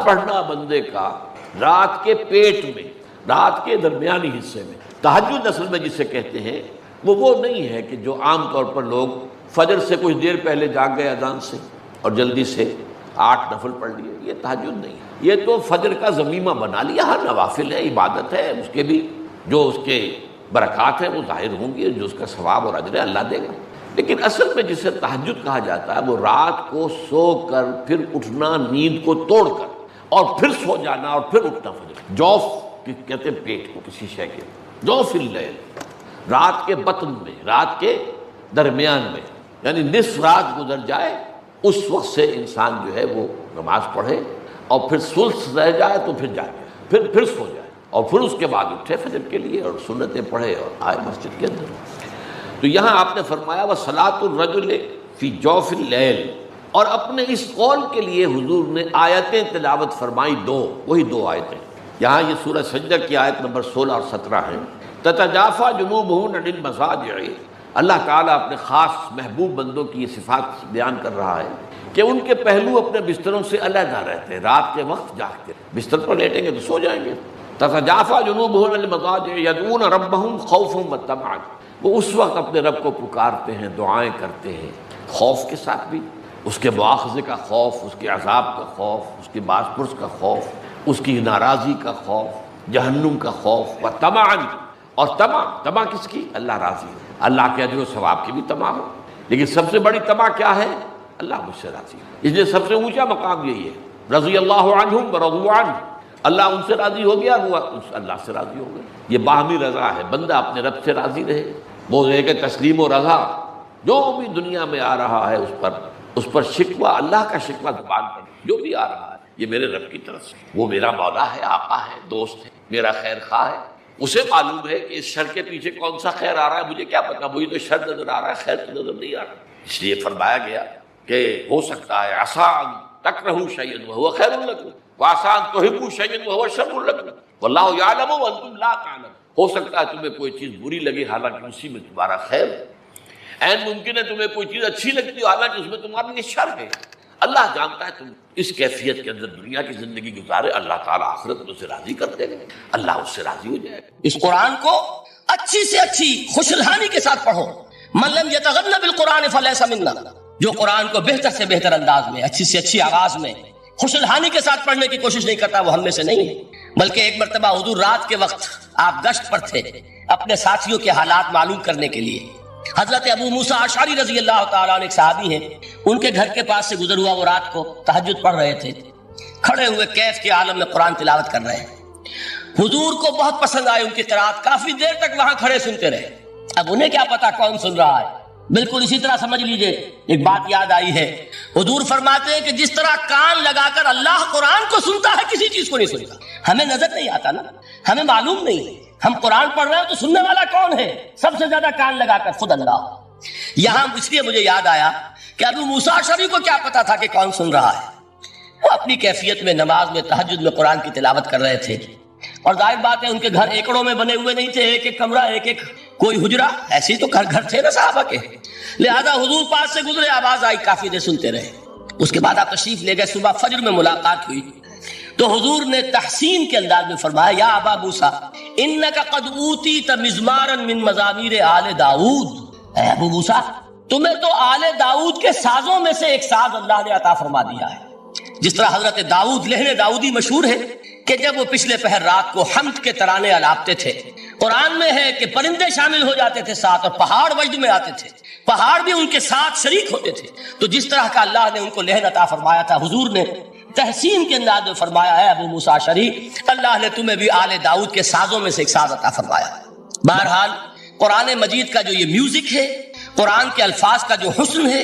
پڑھنا بندے کا رات کے پیٹ میں، رات کے درمیانی حصے میں. تہجد اصل میں جسے کہتے ہیں وہ نہیں ہے کہ جو عام طور پر لوگ فجر سے کچھ دیر پہلے جاگ گئے اذان سے اور جلدی سے 8 نفل پڑھ لیے. یہ تہجد نہیں ہے، یہ تو فجر کا ضمیمہ بنا لیا. ہر نوافل ہے، عبادت ہے، اس کے بھی جو اس کے برکات ہیں وہ ظاہر ہوں گی، جو اس کا ثواب اور اجر اللہ دے گا. لیکن اصل میں جسے تہجد کہا جاتا ہے وہ رات کو سو کر پھر اٹھنا، نیند کو توڑ کر اور پھر سو جانا اور پھر اٹھنا. فجر جوف کہتے ہیں پیٹ کو، کسی شے کے جوف اللیل، رات کے بطن میں، رات کے درمیان میں، یعنی نصف رات گزر جائے اس وقت سے انسان جو ہے وہ نماز پڑھے اور پھر ثلث رہ جائے تو پھر جائے، پھر سو جائے اور پھر اس کے بعد اٹھے فجر کے لیے اور سنتیں پڑھے اور آئے مسجد کے اندر. تو یہاں آپ نے فرمایا وَصَلَاةُ الرَّجُلِ فِي جَوْفِ اللَّيْلِ، اور اپنے اس قول کے لیے حضور نے آیتیں تلاوت فرمائی وہی دو آیتیں. یہاں یہ سورہ سجدہ کی آیت نمبر 16 اور 17 ہیں. تتجافا جنوبہم عن المضاجع، اللہ تعالیٰ اپنے خاص محبوب بندوں کی یہ صفات بیان کر رہا ہے کہ ان کے پہلو اپنے بستروں سے علیحدہ رہتے ہیں. رات کے وقت جاگتے، بستر پر لیٹیں گے تو سو جائیں گے. تتجافا جنوبہم عن المضاجع یدعون ربہم خوفا وطمعا، وہ اس وقت اپنے رب کو پکارتے ہیں، دعائیں کرتے ہیں، خوف کے ساتھ بھی، اس کے مواخذے کا خوف، اس کے عذاب کا خوف، اس کے باز پرس کا خوف، اس کی ناراضی کا خوف، جہنم کا خوف، و طمعا، اور طمع کس کی؟ اللہ راضی ہے، اللہ کے اجر و ثواب کی بھی طمع ہو. لیکن سب سے بڑی طمع کیا ہے؟ اللہ مجھ سے راضی ہے. اس لیے سب سے اونچا مقام یہی ہے، رضی اللہ عنہم ورضوا عنہ، اللہ ان سے راضی ہو گیا، وہ اللہ سے راضی ہو گئے. یہ باہمی رضا ہے، بندہ اپنے رب سے راضی رہے. وہ ہے کہ تسلیم و رضا جو بھی دنیا میں آ رہا ہے اس پر شکوہ، اللہ کا شکوہ زبان پر جو بھی آ رہا ہے یہ میرے رب کی طرف سے، وہ میرا مولا ہے، آقا ہے، دوست ہے، میرا خیر خواہ ہے. اسے معلوم ہے کہ اس شر کے پیچھے کون سا خیر آ رہا ہے، مجھے کیا پتا، مجھے تو شر نظر آ رہا ہے، خیر تو نظر نہیں آ رہا. اس لیے فرمایا گیا کہ ہو سکتا ہے عسیٰ ان تکرہوا شیئا وہو خیر لکم وعسیٰ ان تحبوا شیئا وہو شر لکم واللہ یعلم وانتم لا تعلمون. ہو سکتا ہے تمہیں کوئی چیز بری لگے حالانکہ اسی میں تمہارا خیر ہے. عین ممکن ہے تمہیں کوئی چیز اچھی لگتی ہو حالانکہ اس میں تمہارا لیے شر ہے. اللہ جانتا ہے تم اس کیفیت کے اندر دنیا کی زندگی گزارے، اللہ تعالیٰ آخرت میں اسے راضی کر دے گا، اللہ اس سے راضی ہو جائے گا. اس قرآن کو اچھی سے اچھی خوشلحانی کے ساتھ پڑھو. من لم یتغن بالقرآن فلیس منا، جو قرآن کو بہتر سے بہتر انداز میں، اچھی سے اچھی آواز میں، خوشلحانی کے ساتھ پڑھنے کی کوشش نہیں کرتا وہ ہم میں سے نہیں ہے. بلکہ ایک مرتبہ حضور رات کے وقت آپ گشت پر تھے اپنے ساتھیوں کے حالات معلوم کرنے کے لیے. حضرت ابو موسیٰ اشعری رضی اللہ تعالیٰ عنہ ایک صحابی ہیں، ان کے گھر کے پاس سے گزر ہوا، وہ رات کو تہجد پڑھ رہے تھے، کھڑے ہوئے کیف کے عالم میں قرآن تلاوت کر رہے ہیں. حضور کو بہت پسند آئے ان کی قرات، کافی دیر تک وہاں کھڑے سنتے رہے. اب انہیں کیا پتا کون سن رہا ہے، بالکل اسی طرح سمجھ لیجئے ایک بات یاد آئی ہے. حضور فرماتے ہیں کہ جس طرح کان لگا کر اللہ قرآن کو سنتا ہے کسی چیز کو نہیں سنتا. ہمیں نظر نہیں آتا نا، ہمیں معلوم نہیں، ہم قرآن پڑھ رہے ہیں تو سننے والا کون ہے؟ سب سے زیادہ کان لگا کر خود اللہ. یہاں اس لیے مجھے یاد آیا کہ ابو موسیٰ اشعری کو کیا پتا تھا کہ کون سن رہا ہے. وہ اپنی کیفیت میں نماز میں تہجد میں قرآن کی تلاوت کر رہے تھے، اور ظاہر بات ہے ان کے گھر ایکڑوں میں بنے ہوئے نہیں تھے، ایک ایک کمرہ، ایک ایک کوئی حجرہ، ایسے تو گھر تھے نا صحابہ کے. لہذا حضور پاس سے گزرے، آواز آئی، کافی دیر سنتے رہے. اس کے بعد آپ تشریف لے گئے، صبح فجر میں ملاقات ہوئی تو حضور نے تحسین کے انداز میں فرمایا یا ابا موسیٰ انک قد اوتیت مزمارا من مزامیر آل داؤد. اے ابو موسیٰ تمہیں تو آل داؤد کے سازوں میں سے ایک ساز اللہ نے عطا فرما دیا ہے. جس طرح حضرت داؤد لہن داؤدی مشہور ہے کہ جب وہ پچھلے پہر رات کو حمد کے ترانے الاپتے تھے، قرآن میں ہے کہ پرندے شامل ہو جاتے تھے ساتھ، اور پہاڑ وجد میں آتے تھے، پہاڑ بھی ان کے ساتھ شریک ہوتے تھے. تو جس طرح کا اللہ نے ان کو لہن عطا فرمایا تھا، حضور نے تحسین کے انداز میں فرمایا ہے ابو موسیٰ اشعری اللہ نے تمہیں بھی آل داؤد کے سازوں میں سے ایک ساز عطا فرمایا. بہرحال قرآن مجید کا جو یہ میوزک ہے، قرآن کے الفاظ کا جو حسن ہے،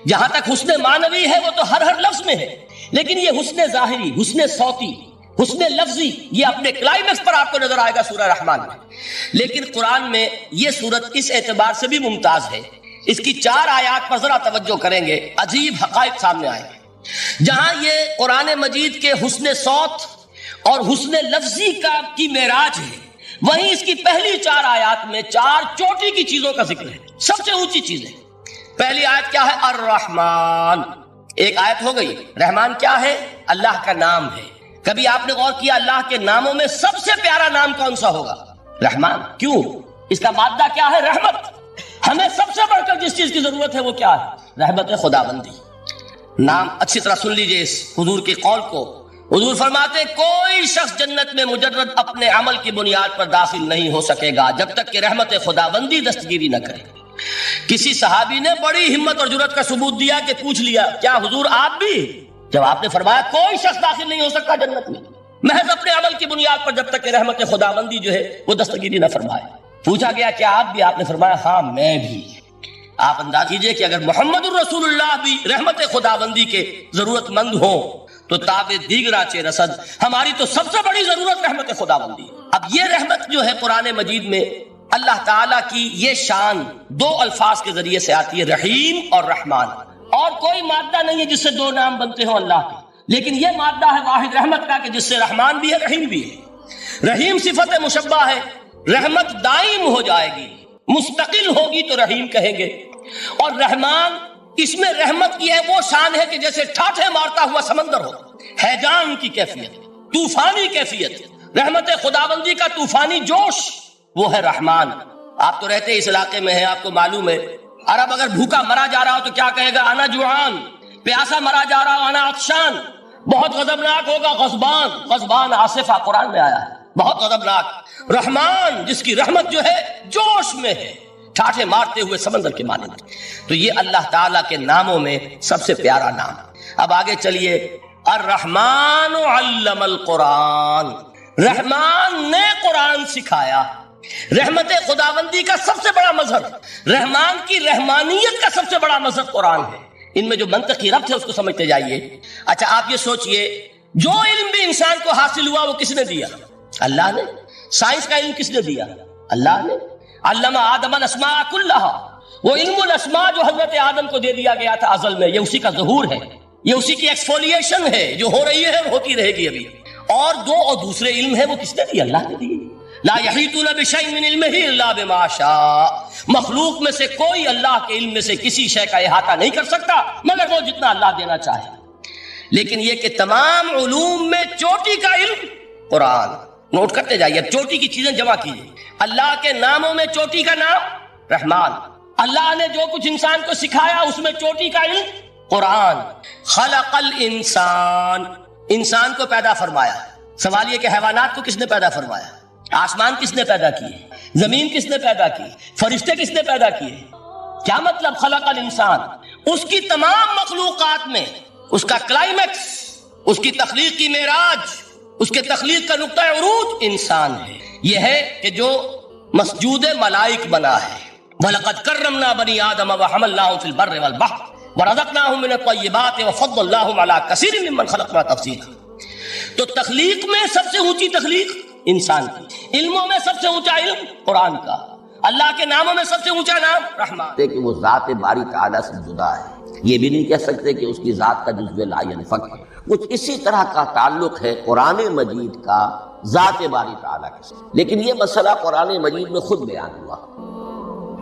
جہاں تک حسن معنوی ہے وہ تو ہر ہر لفظ میں ہے، لیکن یہ حسن ظاہری، حسن صوتی، حسن لفظی یہ اپنے کلائمیکس پر آپ کو نظر آئے گا سورہ رحمان میں. لیکن قرآن میں یہ سورت اس اعتبار سے بھی ممتاز ہے، اس کی 4 آیات پر ذرا توجہ کریں گے، عجیب حقائق سامنے آئیں گے. جہاں یہ قرآن مجید کے حسن صوت اور حسن لفظی کی معراج ہے، وہیں اس کی پہلی 4 آیات میں 4 چوٹی کی چیزوں کا ذکر ہے، سب سے اونچی چیز ہے. پہلی آیت کیا ہے؟ الرحمن. ایک آیت ہو گئی. رحمان کیا ہے؟ اللہ کا نام ہے. کبھی آپ نے غور کیا اللہ کے ناموں میں سب سے پیارا نام کون سا ہوگا؟ رحمان. کیوں؟ اس کا مادہ کیا ہے؟ رحمت. ہمیں سب سے بڑھ کر جس چیز کی ضرورت ہے وہ کیا ہے؟ رحمت خداوندی. نام اچھی طرح سن لیجئے اس حضور کے قول کو. حضور فرماتے کوئی شخص جنت میں مجرد اپنے عمل کی بنیاد پر داخل نہیں ہو سکے گا جب تک کہ رحمت خداوندی دستگیری نہ کرے. کسی صحابی نے بڑی ہمت اور جرأت کا ثبوت دیا کہ پوچھ لیا کیا حضور آپ بھی؟ جب آپ نے فرمایا کوئی شخص داخل نہیں ہو سکتا جنت میں محض اپنے عمل کی بنیاد پر جب تک کہ رحمت خداوندی جو ہے وہ دستگیری نہ فرمائے. پوچھا گیا کیا آپ بھی؟ آپ نے فرمایا ہاں میں بھی. آپ انداز کیجئے کہ اگر محمد الرسول اللہ بھی رحمت خداوندی کے ضرورت مند ہوں تو تابع دیگرا چے رسد ہماری تو سب سے بڑی ضرورت رحمت خداوندی. اب یہ رحمت جو ہے قرآن مجید میں اللہ تعالیٰ کی یہ شان دو الفاظ کے ذریعے سے آتی ہے، رحیم اور رحمان. اور کوئی مادہ نہیں ہے جس سے دو نام بنتے ہوں اللہ کے، لیکن یہ مادہ ہے واحد رحمت کا کہ جس سے رحمان بھی ہے رحیم بھی ہے. رحیم صفت مشبہ ہے، رحمت دائم ہو جائے گی، مستقل ہوگی تو رحیم کہیں گے. اور رحمان اس میں رحمت کی ہے وہ شان ہے کہ جیسے ٹھاٹھے مارتا ہوا سمندر ہو، ہیجان کی کیفیت، طوفانی کیفیت. رحمت خداوندی کا طوفانی جوش وہ ہے رحمان. آپ تو رہتے اس علاقے میں ہیں، آپ کو معلوم ہے عرب اگر بھوکا مرا جا رہا ہو تو کیا کہے گا؟ انا جوعان. پیاسا مرا جا رہا ہو انا عطشان. بہت غضبناک ہوگا غضبان. غضبان آصفہ قرآن میں آیا ہے، بہت غضبناک. رحمان جس کی رحمت جو ہے جوش میں ہے، ٹھاٹھے مارتے ہوئے سمندر کے مانند. تو یہ اللہ تعالیٰ کے ناموں میں سب سے پیارا نام. اب آگے چلیے. الرحمن علم القرآن. رحمان نے قرآن سکھایا. رحمت خداوندی کا سب سے بڑا مظہر، رحمان کی رحمانیت کا سب سے بڑا مظہر قرآن ہے. ان میں جو منطقی ربط ہے اس کو سمجھتے جائیے. اچھا آپ یہ سوچئے جو علم بھی انسان کو حاصل ہوا وہ کس نے دیا؟ اللہ نے. سائنس کا علم کس نے دیا؟ اللہ نے. علم آدم الاسماء کلھا. وہ علم الاسماء جو حضرت آدم کو دے دیا گیا تھا ازل میں، یہ اسی کا ظہور ہے، یہ اسی کی ایکسفولیشن ہے جو ہو رہی ہے اور ہوتی رہے گی ابھی. اور دوسرے علم ہے وہ کس نے دیا؟ اللہ نے دی. لا یحیطون بشیء من علمہ الا بما شاء. مخلوق میں سے کوئی اللہ کے علم میں سے کسی شے کا احاطہ نہیں کر سکتا مگر وہ جتنا اللہ دینا چاہے. لیکن یہ کہ تمام علوم میں چوٹی کا علم قرآن. نوٹ کرتے جائیے، چوٹی کی چیزیں جمع کیجیے. اللہ کے ناموں میں چوٹی کا نام رحمان. اللہ نے جو کچھ انسان کو سکھایا اس میں چوٹی کا علم قرآن. خلق الانسان. انسان کو پیدا فرمایا. سوال یہ کہ حیوانات کو کس نے پیدا فرمایا؟ آسمان کس نے پیدا کیے؟ زمین کس نے پیدا کی؟ فرشتے کس نے پیدا کیے؟ کیا مطلب خلق الانسان؟ اس کی تمام مخلوقات میں اس کا کلائمیکس، اس کی تخلیق کی معراج، اس کے تخلیق کا نقطہ عروج انسان ہے. یہ ہے کہ جو مسجود ملائک بنا ہے. وَلَقَدْ كَرَّمْنَا بَنِي آدَمَ وَحَمَلْنَاهُمْ فِي الْبَرِّ وَالْبَحْرِ وَرَزَقْنَاهُمْ مِنَ الطَّيِّبَاتِ وَفَضَّلْنَاهُمْ عَلَى كَثِيرٍ مِّمَّنْ خَلَقْنَا تَفْضِيلًا. تو تخلیق میں سب سے اونچی تخلیق انسان کی. علموں میں سب سے اونچا علم قرآن کا. اللہ کے ناموں میں سب سے اونچا نام رحمان. کہ وہ ذات باری تعالیٰ سے جدا ہے. یہ بھی نہیں کہہ سکتے کہ اس کی ذات کا جزو لا ينفک ہے. کچھ اسی طرح کا تعلق ہے قرآن مجید کا ذات باری تعالیٰ کے ساتھ. لیکن یہ مسئلہ قرآن مجید میں خود بیان ہوا.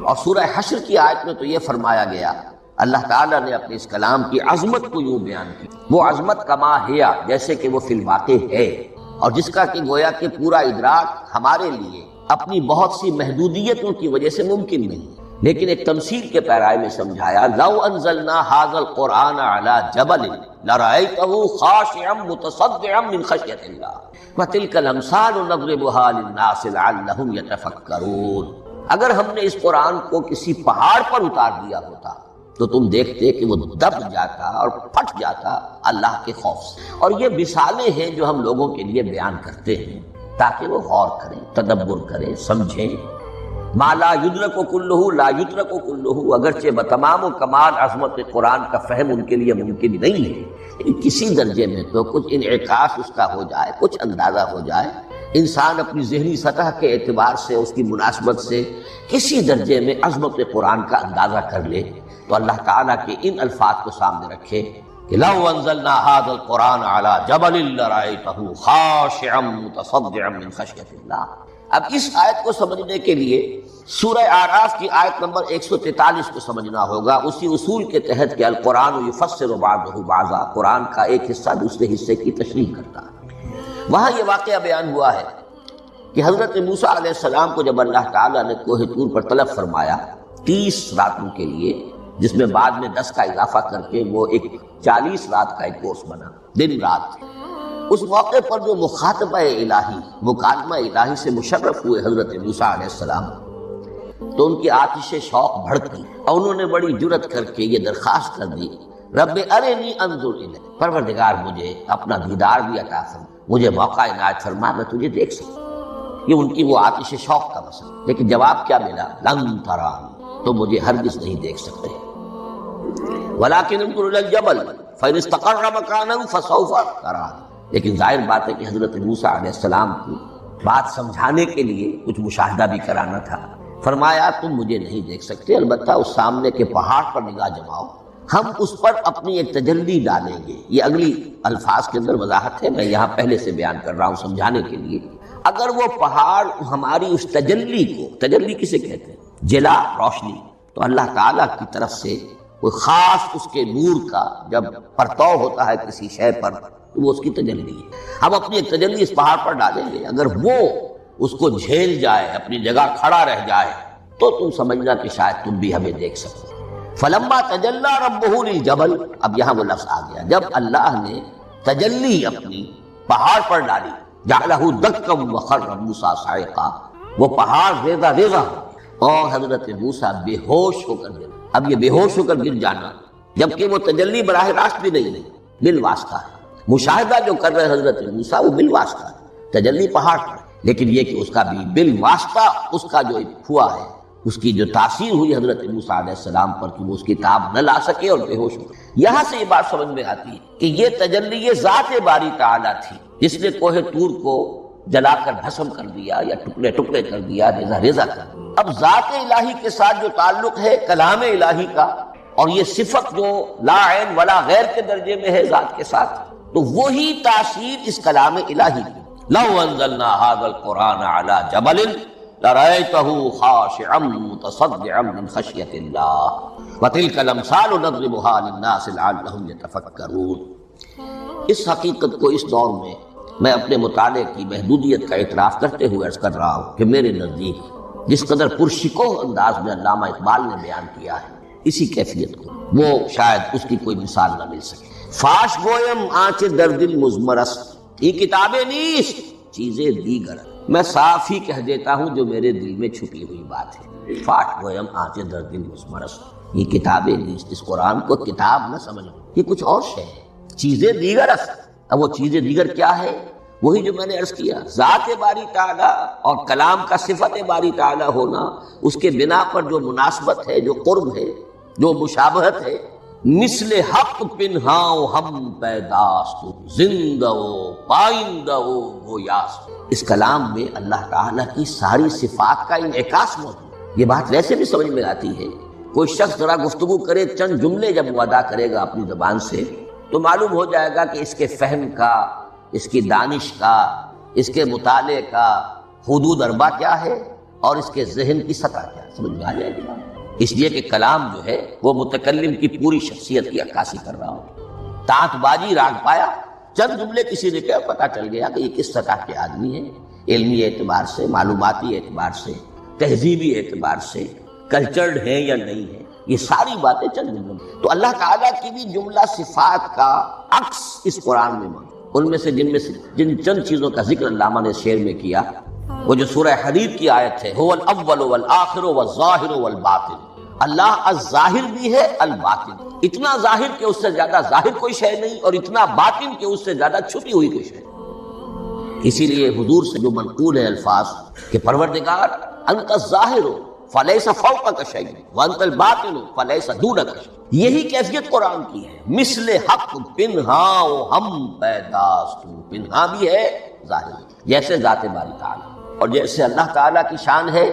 اور سورہ حشر کی آیت میں تو یہ فرمایا گیا، اللہ تعالیٰ نے اپنے اس کلام کی عظمت کو یوں بیان کی، وہ عظمت کما ہیا، جیسے کہ وہ فی الواقع ہے، اور جس کا کہ گویا کہ پورا ادراک ہمارے لیے اپنی بہت سی محدودیتوں کی وجہ سے ممکن نہیں. لیکن ایک تمثیل کے پیرائے میں سمجھایا، لو انزلنا ھذا القرآن علی جبل لرأیتہ خاشعا متصدعا من خشیۃ اللہ وتلک الامثال نضربها للناس لعلهم یتفکرون. اگر ہم نے اس قرآن کو کسی پہاڑ پر اتار دیا ہوتا تو تم دیکھتے کہ وہ دب جاتا اور پھٹ جاتا اللہ کے خوف سے. اور یہ مثالیں ہیں جو ہم لوگوں کے لیے بیان کرتے ہیں تاکہ وہ غور کریں، تدبر کریں، سمجھیں. ما لا یدرک کلہ لا یدرک کلہ. اگرچہ بتمام و کمال عظمت قرآن کا فہم ان کے لیے ممکن نہیں ہے، لیکن کسی درجے میں تو کچھ انعکاس اس کا ہو جائے، کچھ اندازہ ہو جائے. انسان اپنی ذہنی سطح کے اعتبار سے، اس کی مناسبت سے کسی درجے میں عظمت قرآن کا اندازہ کر لے تو اللہ تعالیٰ کے ان الفاظ کو سامنے رکھے کہ لو انزلنا ھذا القرآن علی جبل لرأیتہ خاشعا متصدعا من خشیۃ اللہ. اب اس آیت کو سمجھنے کے لیے سورہ اعراف کی آیت نمبر 143 کو سمجھنا ہوگا. اسی اصول کے تحت کہ القرآن یفسر بعضہ بعضا، قرآن کا ایک حصہ دوسرے حصے کی تشریح کرتا ہے. وہاں یہ واقعہ بیان ہوا ہے کہ حضرت موسیٰ علیہ السلام کو جب اللہ تعالیٰ نے کوہ طور پر طلب فرمایا 30 راتوں کے لیے، جس میں بعد میں 10 کا اضافہ کر کے وہ ایک 40 رات کا ایک کورس بنا، دن رات، اس موقع پر جو مخاطبہ الہی، مکالمہ الہی سے مشرف ہوئے حضرت موسیٰ علیہ السلام، تو ان کی آتش شوق بھڑکی اور انہوں نے بڑی جرت کر کے یہ درخواست کر دی، رب ارنی انظر الیک، پروردگار مجھے اپنا دیدار بھی عطا فرما، مجھے موقع عنایت فرما، میں تجھے دیکھ سکوں۔ یہ ان کی وہ آتش شوق کا مسئلہ، لیکن جواب کیا ملا؟ لن ترانی، تو مجھے ہرگز نہیں دیکھ سکتے، ولکن انظر الی الجبل فإن استقر مکانہ فسوف ترانی۔ لیکن ظاہر بات ہے کہ حضرت موسیٰ علیہ السلام کو بات سمجھانے کے لیے کچھ مشاہدہ بھی کرانا تھا۔ فرمایا تم مجھے نہیں دیکھ سکتے، البتہ اس سامنے کے پہاڑ پر نگاہ جماؤ، ہم اس پر اپنی ایک تجلی ڈالیں گے۔ یہ اگلی الفاظ کے اندر وضاحت ہے، میں یہاں پہلے سے بیان کر رہا ہوں سمجھانے کے لیے۔ اگر وہ پہاڑ ہماری اس تجلی کو، تجلی کسے کہتے ہیں؟ جلا، روشنی، تو اللہ تعالیٰ کی طرف سے کوئی خاص اس کے نور کا جب پرتو ہوتا ہے کسی شے پر تو وہ اس کی تجلی ہے۔ ہم اپنی ایک تجلی اس پہاڑ پر ڈالیں گے، اگر وہ اس کو جھیل جائے، اپنی جگہ کھڑا رہ جائے، تو تم سمجھنا کہ شاید تم بھی ہمیں دیکھ سکو۔ فلما تجلی ربہ للجبل، اب یہاں وہ لفظ آ گیا، جب اللہ نے تجلی اپنی پہاڑ پر ڈالی، جعلہ دکا وخر موسیٰ صعقا، وہ پہاڑ ریزہ ریزہ ہو گیا اور حضرت موسیٰ بے ہوش ہو کر گر۔ اب یہ بے ہوش ہو کر گر جانا، جبکہ وہ تجلی براہ راست بھی نہیں، بالواسطہ ہے۔ مشاہدہ جو کر رہے حضرت موسیٰ وہ بالواسطہ ہے، تجلی پہاڑ پر، لیکن یہ کہ اس کا بھی بالواسطہ اس کا جو ہوا ہے، اس کی جو تاثیر ہوئی حضرت موسیٰ علیہ السلام پر کہ وہ اس کی تاب نہ لا سکے اور بے ہوش ہو۔ یہاں سے یہ بات سمجھ میں آتی ہے کہ یہ تجلی یہ ذات باری تعالیٰ تھی جس نے کوہ طور کو جلا کر بھسم کر دیا یا ٹکڑے ٹکڑے کر دیا، ریزہ ریزہ کر دیا۔ اب ذات الہی کے ساتھ جو تعلق ہے کلام الہی کا، اور یہ صفت جو لا عین ولا غیر کے درجے میں ہے ذات کے ساتھ، تو وہی تاثیر اس کلام الہی کی۔ لو انزلنا هذا القرآن على جبل لرأيته خاشعا متصدعا من خشية الله وتلك الأمثال نضربها للناس لعلهم يتفكرون۔ اس حقیقت کو اس دور میں اپنے مطالعے کی محدودیت کا اعتراف کرتے ہوئے عرض کر رہا ہوں کہ میرے نزدیک جس قدر پرشکوہ انداز میں علامہ اقبال نے بیان کیا ہے اسی کیفیت کو، وہ شاید اس کی کوئی مثال نہ مل سکے۔ فاش گویم آنچ در دل مزمرست، یہ کتابیں نیست چیزیں دیگر، میں صاف ہی کہہ دیتا ہوں جو میرے دل میں چھپی ہوئی بات ہے۔ فاش گویم آنچ در دل مزمرست، یہ کتابیں نیست، اس قرآن کو کتاب نہ سمجھو، یہ کچھ اور شے ہے، چیزیں دیگر است۔ اب وہ چیزیں دیگر کیا ہے؟ وہی جو میں نے عرض کیا، ذات باری تعالیٰ اور کلام کا صفت باری تعالیٰ ہونا، اس کے بنا پر جو مناسبت ہے، جو قرب ہے، جو مشابہت ہے۔ مثل حق پنہاؤ ہم پیداست، زندہ پائندہ گویاست، اس کلام میں اللہ تعالیٰ کی ساری صفات کا انعکاس موجود۔ یہ بات ویسے بھی سمجھ میں آتی ہے، کوئی شخص ذرا گفتگو کرے، چند جملے جب وہ ادا کرے گا اپنی زبان سے تو معلوم ہو جائے گا کہ اس کے فہم کا، اس کی دانش کا، اس کے مطالعے کا حدود اربع کیا ہے اور اس کے ذہن کی سطح کیا، سمجھ میں آ جائے گی۔ اس لیے کہ کلام جو ہے وہ متکلم کی پوری شخصیت کی عکاسی کر رہا ہوں۔ تانت بازی راگ پایا، چند جملے کسی نے کیا پتہ چل گیا کہ یہ کس سطح کے آدمی ہیں، علمی اعتبار سے، معلوماتی اعتبار سے، تہذیبی اعتبار سے، کلچرڈ ہیں یا نہیں ہیں، یہ ساری باتیں چند جملوں میں۔ تو اللہ تعالیٰ کی بھی جملہ صفات کا عکس اس قرآن میں موجود، ان میں سے جن چند چیزوں کا ذکر علامہ نے شعر میں کیا، وہ جو سورہ حدید کی آیت ہے، هو الاول والآخر والظاہر والباطن، اللہ الظاہر بھی ہے الباطن، اتنا ظاہر کہ اس سے زیادہ ظاہر کوئی شے نہیں اور اتنا باطن کہ اس سے زیادہ چھپی ہوئی کوئی شے نہیں۔ اسی لیے حضور سے جو منقول ہے الفاظ کہ پروردگار انت الظاہر فلیس فوقک شیء وانت الباطن فلیس دونک شیء، یہی کیفیت قرآن کی ہے۔ مثل حق پنہاؤ ہم پیداست، پنہا بھی ہے ظاہر، جیسے ذات باری تعالیٰ، اور جیسے اللہ تعالیٰ کی شان ہے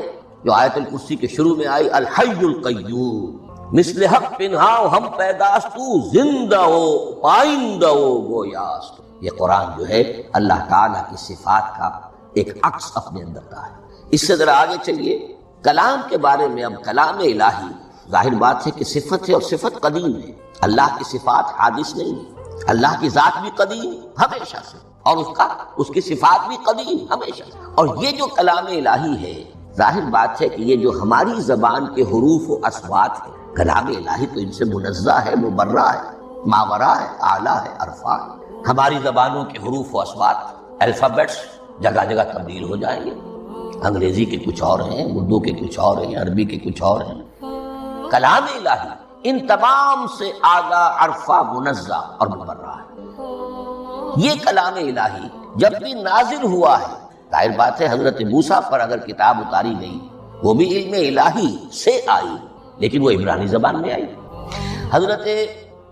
جو آیت الکرسی کے شروع میں آئی، الحی القیوم، مثل حق پنہاؤ ہم پیداست، زندہ ہو پائندہ ہو گویاست۔ یہ قرآن جو ہے اللہ تعالیٰ کی صفات کا ایک عکس اپنے اندر کا ہے۔ اس سے ذرا آگے چلیے، کلام کے بارے میں۔ اب کلام الہی ظاہر بات ہے کہ صفت ہے اور صفت قدیم ہے، اللہ کی صفات حادث نہیں ہے، اللہ کی ذات بھی قدیم ہمیشہ سے، اور اس کی صفات بھی قدیم ہمیشہ. اور یہ جو کلام الہی ہے، ظاہر بات ہے کہ یہ جو ہماری زبان کے حروف و اصوات ہے، کلام الہی تو ان سے منزہ ہے، مبرہ ہے، ماورا ہے، اعلیٰ ہے، عرفا ہے. ہماری زبانوں کے حروف و اصوات، الفابیٹس جگہ جگہ تبدیل ہو جائیں گے. انگریزی کے کچھ اور ہیں، اردو کے کچھ اور ہیں، عربی کے کچھ اور ہیں. کلام الہی ان تمام سے اعلیٰ، عرفا، منزہ اور مبرہ ہے. یہ کلام الہی جب بھی نازل ہوا ہے، ظاہر بات ہے حضرت موسیٰ پر اگر کتاب اتاری گئی وہ بھی علم الہی سے آئی، لیکن وہ عبرانی زبان میں آئی. حضرت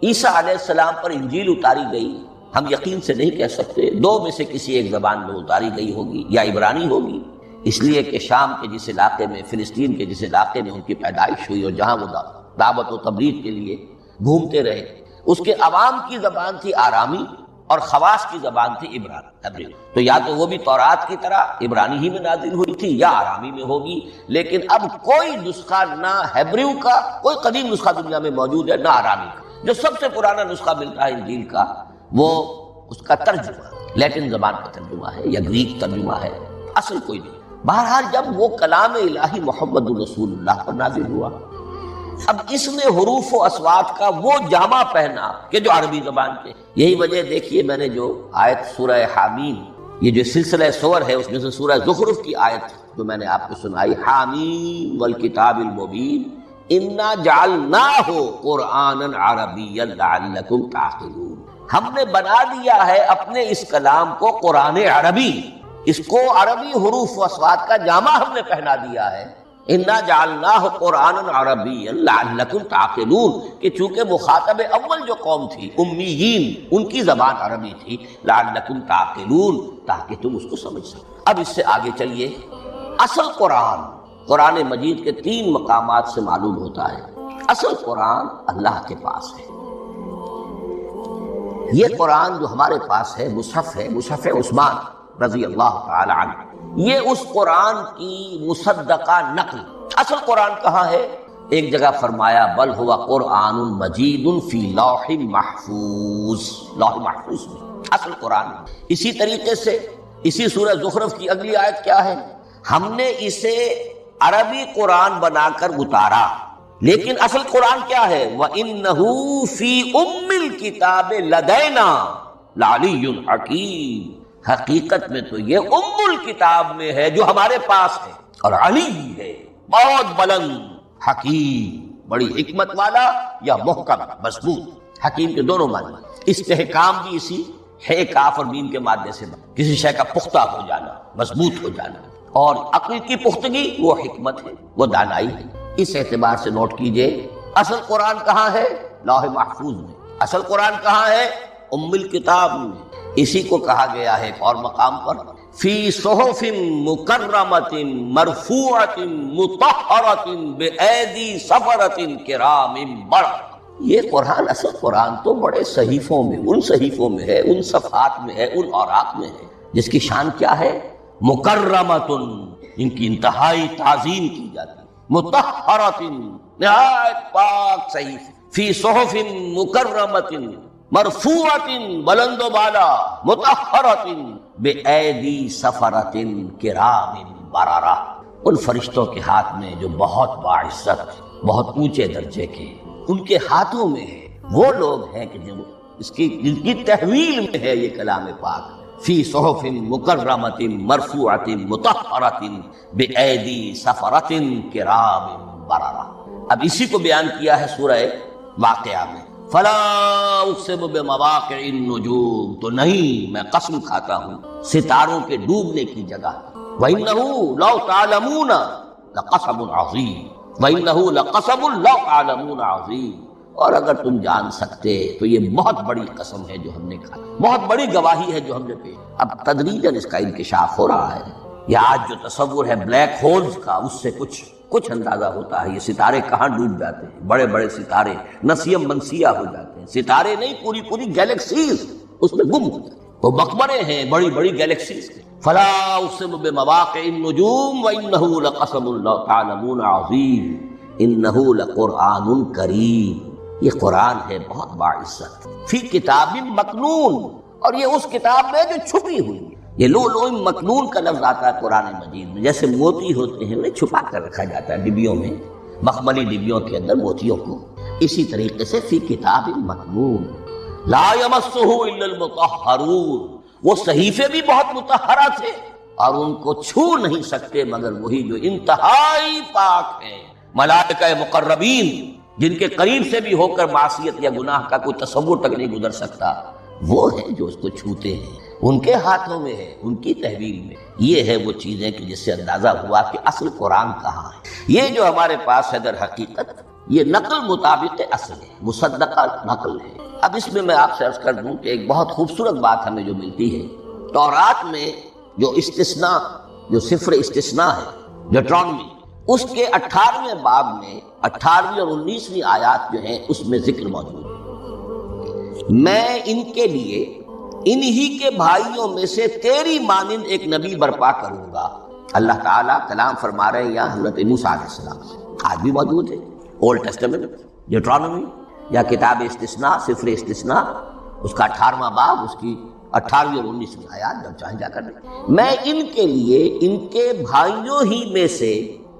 عیسیٰ علیہ السلام پر انجیل اتاری گئی، ہم یقین سے نہیں کہہ سکتے، دو میں سے کسی ایک زبان میں اتاری گئی ہوگی، یا عبرانی ہوگی، اس لیے کہ شام کے جس علاقے میں، فلسطین کے جس علاقے میں ان کی پیدائش ہوئی اور جہاں وہ دعوت و تبلیغ کے لیے گھومتے رہے، اس کے عوام کی زبان تھی آرامی اور خواص کی زبان تھی عبرانی. تو یا تو وہ بھی تورات کی طرح عبرانی ہی میں نازل ہوئی تھی یا آرامی میں ہوگی. لیکن اب کوئی نسخہ نہ ہیبریو کا، کوئی قدیم نسخہ دنیا میں موجود ہے، نہ آرامی کا. جو سب سے پرانا نسخہ ملتا ہے انجیل کا وہ اس کا ترجمہ لیٹن زبان کا ترجمہ ہے یا گریک ترجمہ ہے، اصل کوئی نہیں. بہرحال جب وہ کلام الہی محمد رسول اللہ پر نازل ہوا، اب اس نے حروف و اصوات کا وہ جامہ پہنا کہ جو عربی زبان کے. یہی وجہ دیکھیے میں نے جو آیت سورہ حامیم، یہ جو سلسلہ سور ہے اس میں سے سورہ زخرف کی آیت جو میں نے آپ کو سنائی، حامیم والکتاب المبین انا جعلناہ قرآنا عربیا لعلکم تعقلون. ہم نے بنا دیا ہے اپنے اس کلام کو قرآن عربی، اس کو عربی حروف و اصوات کا جامہ ہم نے پہنا دیا ہے. انا جعلناہ قرآنا عربیا لعلکم تعقلون، کہ چونکہ مخاطب اول جو قوم تھی امیین، ان کی زبان عربی تھی، لعلکم تعقلون، تاکہ تم اس کو سمجھ سکو. اب اس سے آگے چلیے. اصل قرآن مجید کے 3 مقامات سے معلوم ہوتا ہے اصل قرآن اللہ کے پاس ہے. یہ قرآن جو ہمارے پاس ہے مصحف عثمان رضی اللہ تعالی عنہ، یہ اس قرآن کی مصدقہ نقل. اصل قرآن کہاں ہے؟ ایک جگہ فرمایا بل ہوا قرآن مجید فی لوح محفوظ، لوح محفوظ میں اصل قرآن. اسی طریقے سے اسی سورہ زخرف کی اگلی آیت کیا ہے؟ ہم نے اسے عربی قرآن بنا کر اتارا، لیکن اصل قرآن کیا ہے؟ وَإِنَّهُ فِي أُمِّ الْكِتَابِ لَدَيْنَا لَعَلِيٌّ حَكِيمٌ. حقیقت میں تو یہ ام الکتاب میں ہے جو ہمارے پاس ہے، اور علی ہے بہت بلند، حکیم بڑی حکمت والا، یا محکم مضبوط. حکیم کے دونوں معنی. استحکام بھی اسی ہے کاف اور میم کے مادے سے، کسی شے کا پختہ ہو جانا، مضبوط ہو جانا. اور عقل کی پختگی وہ حکمت ہے، وہ دانائی ہے. اس اعتبار سے نوٹ کیجئے اصل قرآن کہاں ہے؟ لوح محفوظ میں. اصل قرآن کہاں ہے؟ ام الکتاب میں. اسی کو کہا گیا ہے ایک اور مقام پر فی صحف مکرمۃ مرفوعۃ مطہرۃ بأیدی سفرۃ کرام بررہ. یہ قرآن، اصل قرآن تو بڑے صحیفوں میں، ان صحیفوں میں ہے، ان صفحات میں ہے، ان اوراق میں ہے، جس کی شان کیا ہے؟ مکرمۃ، ان کی انتہائی تعظیم کی جاتی ہے. مطہرۃ، نہایت پاک صحیفے. فی صحف مکرمۃ مرفوعۃ، بلند و بالا، مطہرۃ بأیدی سفرۃ کرام بررہ، ان فرشتوں کے ہاتھ میں جو بہت باعزت، بہت اونچے درجے کے، ان کے ہاتھوں میں ہے. وہ لوگ ہیں کہ جن کی تحویل میں ہے یہ کلام پاک. فی صحف مکرمۃ مرفوعۃ مطہرۃ بأیدی سفرۃ کرام بررہ. اب اسی کو بیان کیا ہے سورہ واقعہ میں. فلا اقسم بمواقع النجوم، تو نہیں، میں قسم کھاتا ہوں ستاروں کے ڈوبنے کی جگہ. وَإِنَّهُ لَوْ تَعْلَمُونَ لَقَسَمٌ عَظِيمٌ، وَإِنَّهُ لَقَسَمٌ لَوْ تَعْلَمُونَ عَظِيمٌ. اور اگر تم جان سکتے تو یہ بہت بڑی قسم ہے جو ہم نے کھائی، بہت بڑی گواہی ہے جو ہم نے دی. اب تدریجاً اس کا انکشاف ہو رہا ہے. یہ آج جو تصور ہے بلیک ہولز کا، اس سے کچھ اندازہ ہوتا ہے. یہ ستارے کہاں ڈوب جاتے ہیں، بڑے بڑے ستارے نسیم منسیہ ہو جاتے ہیں. ستارے نہیں، پوری گیلیکسیز اس میں گم ہو جاتے ہیں. وہ مقبرے ہیں بڑی بڑی گیلیکسیز کے. فلا اقسم بمواقع النجوم وانه لقسم لو تعلمون عظیم انه لقرآن کریم. یہ قرآن ہے بہت باعزت. فی کتاب مکنون، اور یہ اس کتاب میں جو چھپی ہوئی ہے. یہ لؤلؤ مکنون کا لفظ آتا ہے قرآن مجید میں. جیسے موتی ہوتے ہیں انہیں چھپا کر رکھا جاتا ہے ڈبیوں میں، مخملی ڈبیوں کے اندر موتیوں کو، اسی طریقے سے فی کتاب مکنون لا یمسہ الا المطہرون. وہ صحیفے بھی بہت مطہرہ تھے اور ان کو چھو نہیں سکتے مگر وہی جو انتہائی پاک ہیں. ملائکہ مقربین جن کے قریب سے بھی ہو کر معصیت یا گناہ کا کوئی تصور تک نہیں گزر سکتا، وہ ہیں جو اس کو چھوتے ہیں. ان کے ہاتھوں میں ہے، ان کی تحویل میں. یہ ہے وہ چیزیں کہ جس سے اندازہ ہوا کہ اصل قرآن کہاں ہے. یہ جو ہمارے پاس ہے در حقیقت یہ نقل مطابق اصل ہے، مصدقہ نقل ہے. اب اس میں آپ سے عرض کر دوں کہ ایک بہت خوبصورت بات ہمیں جو ملتی ہے، تورات میں جو استثناء، جو صفر استثناء ہے، ڈیوٹرانومی، اس کے 18ویں باب میں 18ویں اور 19ویں آیات جو ہیں اس میں ذکر موجود ہے. میں ان کے لیے انہی کے بھائیوں میں سے تیری مانند ایک نبی برپا کروں گا. اللہ تعالیٰ کلام فرما رہے ہیں یہاں حضرت موسیٰ علیہ السلام سے. آج بھی موجود ہے اولڈ ٹیسٹمنٹ ڈیوٹرانومی یا کتاب استثناء، صفر استثناء، اس کا 18واں باب، اس کی 18ویں اور 19ویں آیات جب چاہیں جا کر دیکھیں. میں ان کے لیے ان کے بھائیوں ہی میں سے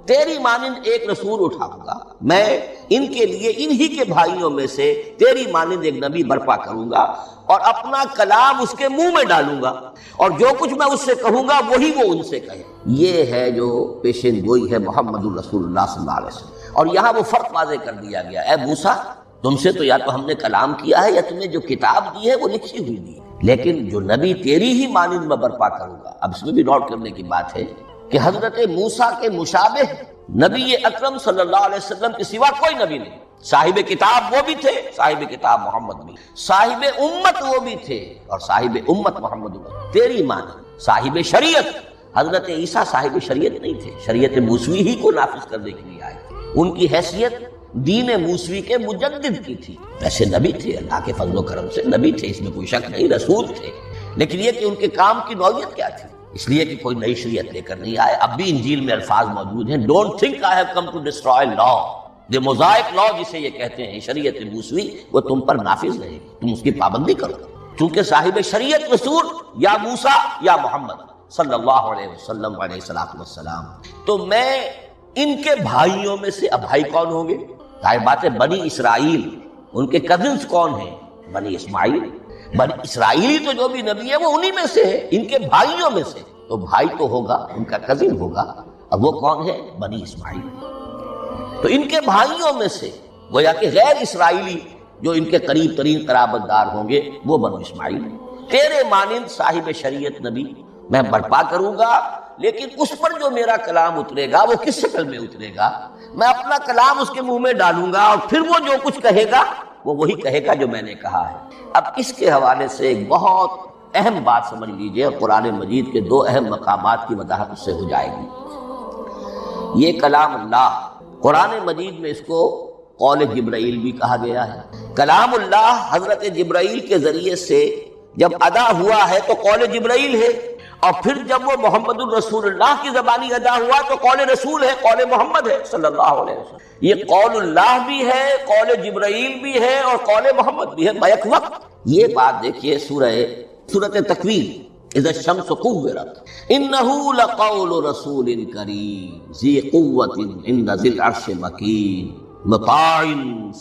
تیری مانند ایک رسول اٹھاؤں گا. میں ان کے لیے انہی کے بھائیوں میں سے تیری مانند ایک نبی برپا کروں گا اور اپنا کلام اس کے منہ میں ڈالوں گا اور جو کچھ میں اس سے کہوں گا وہی وہ ان سے کہے. یہ ہے جو پیشین گوئی ہے محمد الرسول اللہ صلی اللہ علیہ وسلم. اور یہاں وہ فرق واضح کر دیا گیا، اے موسیٰ تم سے تو یا تو ہم نے کلام کیا ہے یا تمہیں جو کتاب دی ہے وہ لکھی ہوئی دی ہے، لیکن جو نبی تیری ہی مانند میں برپا کروں گا. اب اس میں بھی نوٹ کرنے کی بات ہے کہ حضرت موسیٰ کے مشابہ نبی اکرم صلی اللہ علیہ وسلم کے سوا کوئی نبی نہیں. صاحب کتاب وہ بھی تھے، صاحب کتاب محمد بھی، صاحب امت وہ بھی تھے اور صاحب امت محمد تیری مانند. صاحب شریعت حضرت عیسیٰ صاحب شریعت نہیں تھے، شریعت موسوی ہی کو نافذ کرنے کے لیے آئے. ان کی حیثیت دین موسوی کے مجدد کی تھی. ویسے نبی تھے، اللہ کے فضل و کرم سے نبی تھے، اس میں کوئی شک نہیں، رسول تھے. لیکن یہ کہ ان کے کام کی نوعیت کیا تھی، اس لیے کہ کوئی نئی شریعت لے کر نہیں آئے. اب بھی انجیل میں الفاظ موجود ہیں، don't think I have come to destroy law. The mosaic law جسے یہ کہتے ہیں، شریعت موسوی، وہ تم پر نافذ رہے گی، تم اس کی پابندی کرو. چونکہ صاحب شریعت رسول یا موسیٰ یا محمد صلی اللہ علیہ وسلم علیہ السلام. تو میں ان کے بھائیوں میں سے، اب بھائی کون ہوں گے؟ ظاہر بات ہے بنی اسرائیل، ان کے کزنز کون ہیں؟ بنی اسماعیل. بنی اسرائیلی تو جو بھی نبی ہے وہ انہی میں سے ہے، ان کے بھائیوں میں سے. تو بھائی تو ہوگا، ان کا کزن ہوگا. اب وہ کون ہے؟ بنی اسماعیل. تو ان کے بھائیوں میں سے گویا کہ غیر اسرائیلی جو ان کے قریب ترین قرابت دار ہوں گے وہ بنو اسماعیل. تیرے مانند صاحب شریعت نبی میں برپا کروں گا، لیکن اس پر جو میرا کلام اترے گا وہ کس شکل میں اترے گا؟ میں اپنا کلام اس کے منہ میں ڈالوں گا اور پھر وہ جو کچھ کہے گا وہ وہی کہے گا جو میں نے کہا ہے. اب اس کے حوالے سے ایک بہت اہم بات سمجھ لیجئے، اور قرآن مجید کے دو اہم مقامات کی وضاحت اس سے ہو جائے گی. یہ کلام اللہ، قرآن مجید میں اس کو قول جبرائیل بھی کہا گیا ہے. کلام اللہ حضرت جبرائیل کے ذریعے سے جب ادا ہوا ہے تو قول جبرائیل ہے، اور پھر جب وہ محمد الرسول اللہ کی زبانی ادا ہوا تو قول رسول ہے، قول محمد ہے صلی اللہ علیہ وسلم. یہ قول اللہ بھی ہے، قول جبرائیل بھی ہے اور قول محمد بھی ہے بیک وقت. یہ بات دیکھیے سورۃ تکویر، اذا الشمس كورت، انه لقول رسول کریم ذی قوت عند ذی العرش مکین مطاع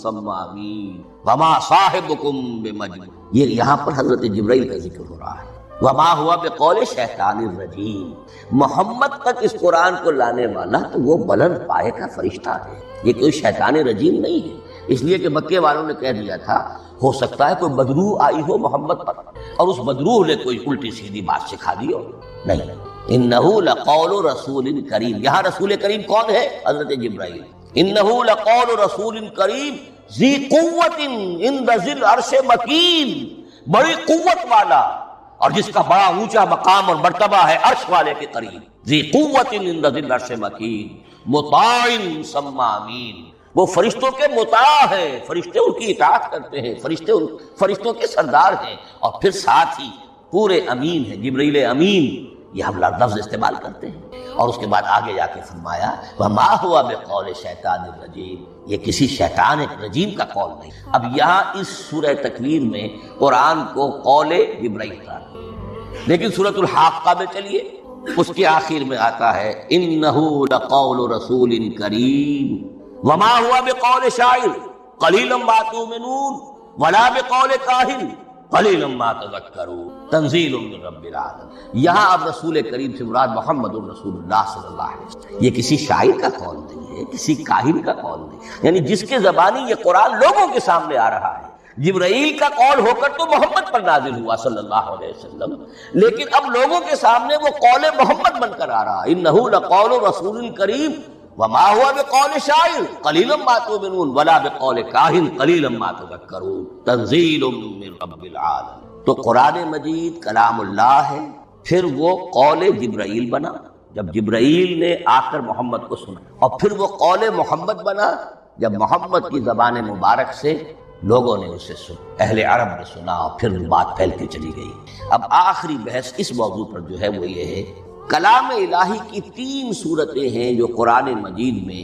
ثم امین وما صاحبکم بمجنون. یہ یہاں پر حضرت جبرائیل کا ذکر ہو رہا ہے. وما ہوا بقول شیطان الرجیم. محمد تک اس قرآن کو لانے والا تو وہ بلند پائے کا فرشتہ ہے، یہ کوئی شیطان رجیم نہیں ہے. اس لیے کہ مکے والوں نے کہہ دیا تھا ہو سکتا ہے کوئی بدروح آئی ہو محمد پر اور اس بدروح نے کوئی الٹی سیدھی بات سکھا دی ہو. نہیں، انہ لقول رسول کریم. یہاں رسول کریم کون ہے؟ حضرت جبرائیل. انہ لقول رسول کریم ذی قوت عند ذی العرش مکین، بڑی قوت والا اور جس کا بڑا اونچا مقام اور مرتبہ ہے عرش والے کے قریب. ذی قوت عند ذی العرش مکین مطاع ثم امین. وہ فرشتوں کے مطاع ہیں، فرشتے ان کی اطاعت کرتے ہیں، فرشتوں کے سردار ہیں، اور پھر ساتھ ہی پورے امین ہیں. جبرائیل امین یہ ہم لفظ استعمال کرتے ہیں. اور اس کے بعد آگے جا کے فرمایا وما ہوا بقول شیطان الرجیم، یہ کسی شیطان رجیم کا قول نہیں۔ اب یہاں اس سورہ تکویر میں قرآن کو قول جبرائیل قرار دیا، لیکن سورۃ الحاقہ میں چلیے اس کے آخر میں آتا ہے انہ لقول رسول کریم وما ہوا بقول شاعر قلیلا ما تؤمنون ولا بقول کاہن قلیلا ما تذکرون تنزیل من رب العالمین۔ یہاں اب رسول کریم سے مراد محمد الرسول اللہ صلی اللہ علیہ وسلم، یہ کسی شاعر کا قول نہیں ہے، کسی کاہن کا قول نہیں، یعنی جس کے زبانی یہ قرآن لوگوں کے سامنے آ رہا ہے۔ جبرائیل کا قول ہو کر تو محمد پر نازل ہوا صلی اللہ علیہ وسلم، لیکن اب لوگوں کے سامنے وہ قول محمد بن کر آ رہا ہے انہ لقول رسول کریم وما هو بقول شاعر قلیلا ما تؤمنون ولا بقول کاہن قلیلا ما تذکرون تنزیل من رب العالمین۔ تو قرآن مجید کلام اللہ ہے، پھر وہ قول جبرائیل بنا جب جبرائیل نے آ کر محمد کو سنا، اور پھر وہ قول محمد بنا جب محمد کی زبان مبارک سے لوگوں نے اسے سنا، اہل عرب نے سنا، اور پھر بات پھیلتی چلی گئی۔ اب آخری بحث اس موضوع پر جو ہے وہ یہ ہے، کلام الہی کی 3 صورتیں ہیں جو قرآن مجید میں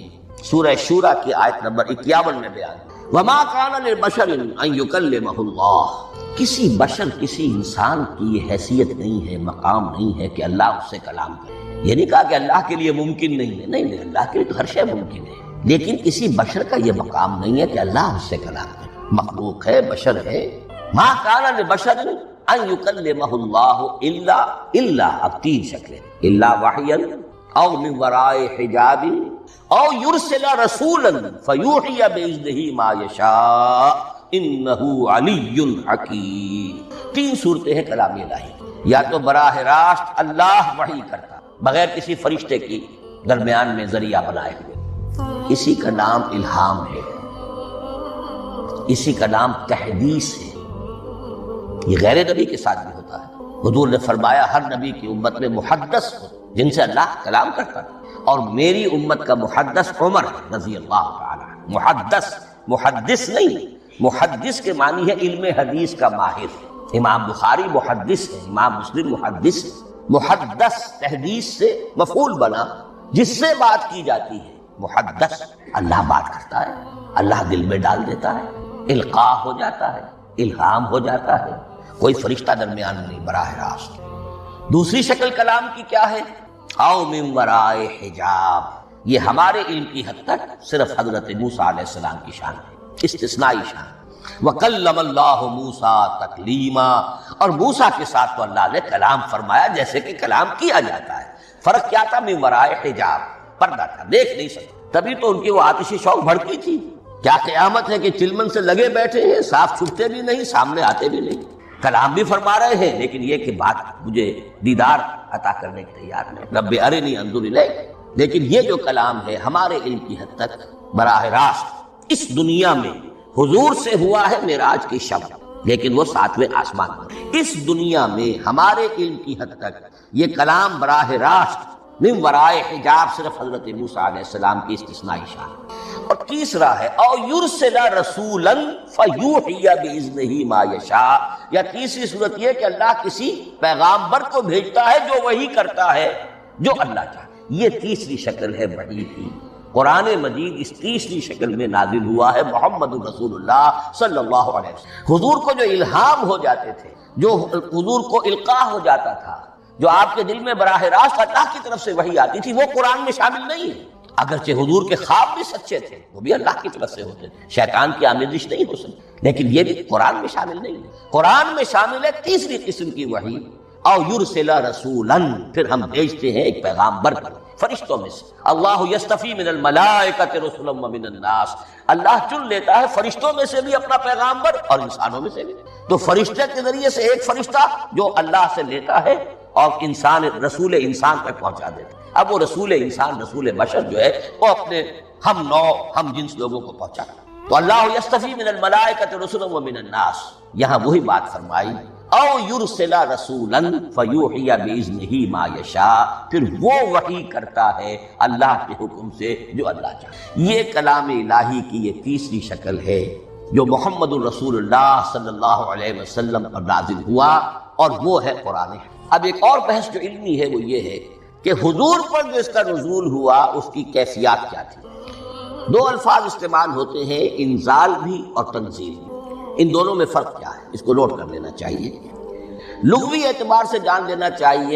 سورہ شورى کی آیت نمبر 51 میں بیان ہے۔ وما کان لبشر ان یکلمہ اللہ، کسی بشر کسی انسان کی یہ حیثیت نہیں ہے، مقام نہیں ہے کہ اللہ اس سے کلام کرے۔ یہ نہیں کہا کہ اللہ کے لیے ممکن نہیں ہے، نہیں، اللہ کے لیے تو ہر شے ممکن ہے، لیکن کسی بشر کا یہ مقام نہیں ہے کہ اللہ اس سے کلام کرے۔ مخلوق ہے، بشر ہے۔ ما کان لبشر ان یکلمہ اللہ الا اب 3 شکلیں، الا وحیا او من وراء حجاب او یرسل رسولا فیوحی باذنہ ما یشاء انہ علی حکیم۔ 3 صورتیں ہیں کلام الہی، یا تو براہ راست اللہ وحی کرتا بغیر کسی فرشتے کی درمیان میں ذریعہ بنائے ہوئے، اسی کا نام الہام ہے، اسی کا نام تحدیث ہے۔ یہ غیر نبی کے ساتھ بھی ہوتا ہے۔ حضور نے فرمایا ہر نبی کی امت میں محدث ہو جن سے اللہ کلام کرتا تھا، اور میری امت کا محدث عمر رضی اللہ تعالی عنہ۔ محدث نہیں، محدث کے معنی ہے علم حدیث کا ماہر۔ امام بخاری محدث ہے، امام مسلم محدث ہے۔ محدث تحدیث سے مفعول بنا جس سے بات کی جاتی ہے۔ محدث اللہ بات کرتا ہے، اللہ دل میں ڈال دیتا ہے، القاء ہو جاتا ہے، الہام ہو جاتا ہے، کوئی فرشتہ درمیان میں نہیں، براہ راست۔ دوسری شکل کلام کی کیا ہے؟ او من وراء حجاب، یہ ہمارے علم کی حد تک صرف حضرت موسیٰ علیہ السلام کی شان ہے، استثنائی شان۔ وَكَلَّمَ اللَّهُ مُوسَىٰ تَكْلِيمًا، اور موسیٰ کے ساتھ تو اللہ نے کلام فرمایا جیسے کہ کلام کیا جاتا ہے۔ فرق کیا تھا؟ من وراء حجاب، پردہ تھا، دیکھ نہیں سکتے، تبھی تو ان کی وہ آتشی شوق بھڑکی تھی۔ کیا قیامت ہے کہ چلمن سے لگے بیٹھے ہیں، صاف چھپتے بھی نہیں، سامنے آتے بھی نہیں، کلام بھی فرما رہے ہیں، لیکن یہ کہ بات مجھے دیدار عطا کرنے کے تیار نہیں، رب ارنی انظر الیک۔ لیکن یہ جو کلام ہے ہمارے علم کی حد تک براہ راست اس دنیا میں حضور سے ہوا ہے معراج کی شب، لیکن وہ 7ویں آسمان پر۔ اس دنیا میں ہمارے علم کی حد تک یہ کلام براہ راست من ورائے حجاب صرف حضرت موسیٰ علیہ السلام کی استثنائی شان۔ اور تیسرا ہے او یرسل رسولا فیوحی باذنہ ما یشاء، یا تیسری صورت یہ کہ اللہ کسی پیغامبر کو بھیجتا ہے جو وحی کرتا ہے جو اللہ چاہے۔ یہ تیسری شکل ہے وحی کی۔ قرآن مجید اس تیسری شکل میں نازل ہوا ہے محمد رسول اللہ صلی اللہ علیہ وسلم۔ حضور کو جو الہام ہو جاتے تھے، جو حضور کو القاء ہو جاتا تھا، جو آپ کے دل میں براہ راست اللہ کی طرف سے وحی آتی تھی، وہ قرآن میں شامل نہیں ہے۔ اگرچہ حضور کے خواب بھی سچے تھے، وہ بھی اللہ کی طرف سے ہوتے تھے، شیطان کی آمیزش نہیں ہو سکتی، لیکن یہ بھی قرآن میں شامل نہیں ہے۔ قرآن میں شامل ہے تیسری قسم کی وحی، او یرسل رسولا، پھر ہم بھیجتے ہیں ایک پیغامبر کو فرشتوں میں سے۔ اللہ یصطفی من الملائکۃ رسلا ومن الناس، اللہ چن لیتا ہے فرشتوں میں سے بھی اپنا پیغامبر اور انسانوں میں سے بھی۔ تو فرشتے کے ذریعے سے ایک فرشتہ جو اللہ سے لیتا ہے اور انسان رسول انسان تک پہنچا دیتا ہے۔ اب وہ رسول انسان، رسول بشر جو ہے وہ اپنے ہم نوع ہم جنس لوگوں کو پہنچا۔ تو اللہ یصطفی من الملائکۃ رسلا ومن الناس، یہاں وہی بات فرمائی او یرسل رسولا فیوحی باذنہ ما یشاء، پھر وہ وحی کرتا ہے اللہ کے حکم سے جو اللہ چاہے۔ یہ کلام الہی کی یہ تیسری شکل ہے جو محمد الرسول اللہ صلی اللہ علیہ وسلم پر نازل ہوا، اور وہ ہے قرآن۔ اب ایک اور بحث جو علمی ہے وہ یہ ہے کہ حضور پر جو اس کا نزول ہوا اس کی کیفیات کیا تھی۔ دو الفاظ استعمال ہوتے ہیں، انزال بھی اور تنزیل بھی، ان دونوں میں فرق کیا ہے اس کو نوٹ کر لینا چاہیے، لغوی اعتبار سے جان لینا چاہیے۔